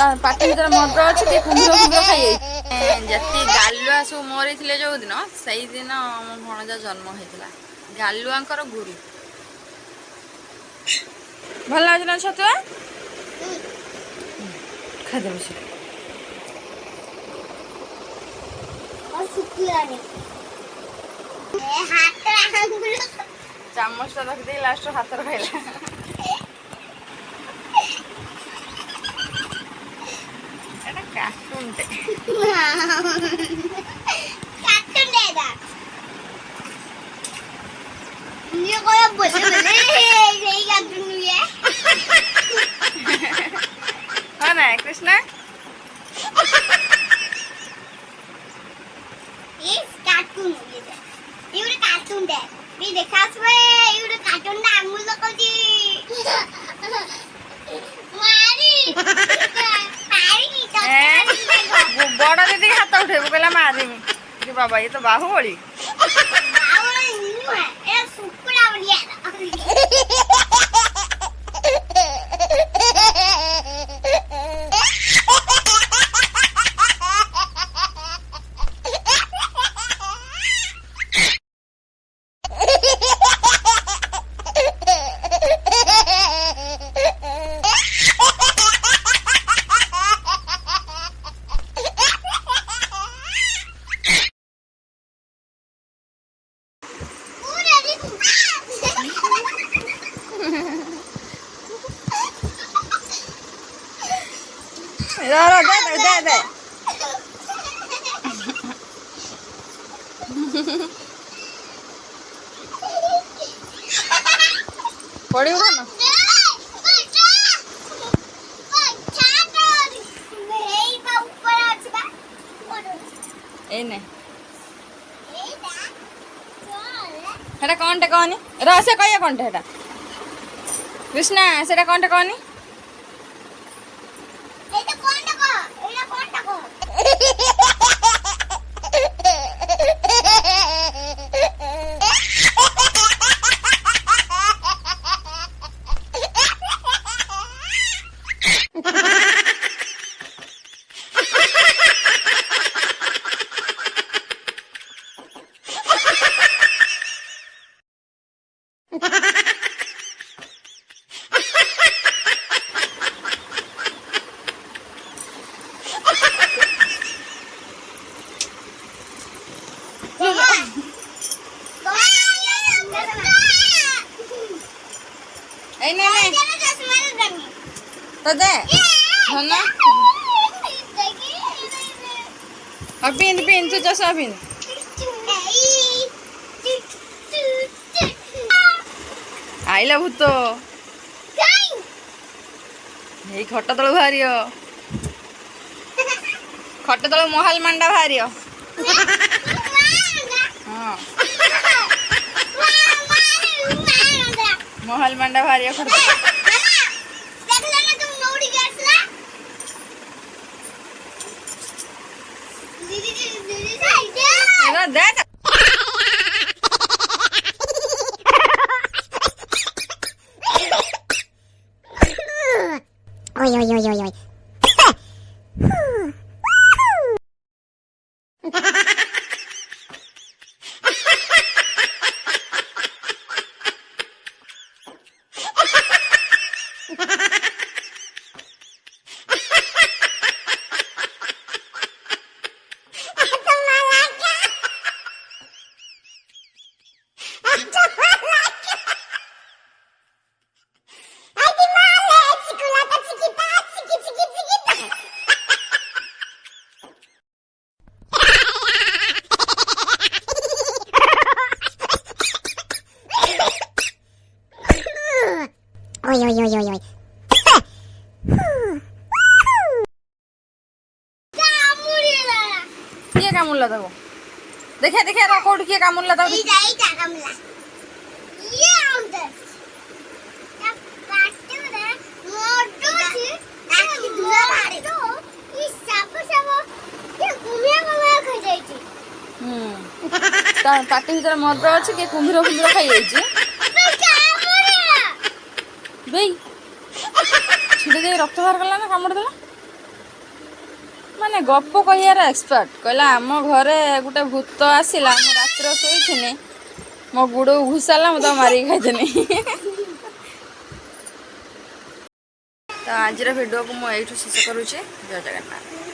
पाटी भीतर मद अच्छे कि कुम्भीर कुम्भीर खाई जी गालुआ सब मरी जो दिन से दिन मो भणजा जन्म होता गालुआंकर गुरु भल लगे ना छतुआ खादे चामच रखिदे लास्ट हाथ खाइला कार्टून ये कोई बोले यही कार्टून है हाँ ना कृष्णा ये कार्टून ये कार्टून है ये देखा सुबह ये कार्टून ना अमूल को जी मारी बड़ा दीदी हाथ उठेबू कहला मारिमी बाबा ये तो बाहुबली दे पड़ी ना हेटा कौन टे कहनी रसे कहिया कौन टे हेटा कृष्णा सेटा कौन टे कहनी तो दे ना अब पिन तू चश्मा पिन आइला भूत यही खट तल बाहर खट तल महाल मांडा बाहर हाँ महाल मांडा बाहर खट दे ओय ओय ओय ओय ओय ओय ओय ओय किए कामुला दबो देखा देखा रा कोड किए कामुला दबो ई जाई का कामुला ये आउंदर या काटू रे मोटू छी आखी दुला भारे तो ई साप साप ये घुमिया घुमिया खा जाई छी ता पाटी भीतर मद अछि के कुम्भीर कुम्भीर खाई जाई छी बेई छिड़े दे रक्त बाहर गला ना कामुड़ देला ମାନେ ଗପ କହିବାର ଏକ୍ସପର୍ଟ କହିଲା ଆମ ଘରେ ଗୋଟେ ଭୂତ ଆସିଲା ମୁଁ ରାତିରେ ଶୋଇଥିନି ମୋ ଗୁଡ଼କୁ ଘୁଷାଲା ମୁଁ ତ ମାରିକି ଖାଇଦେନି। ତ ଆଜିର ଭିଡ଼ିଓକୁ ମୁଁ ଏଇଠୁ ଶେଷ କରୁଛି। ଜୟ ଜଗନ୍ନାଥ।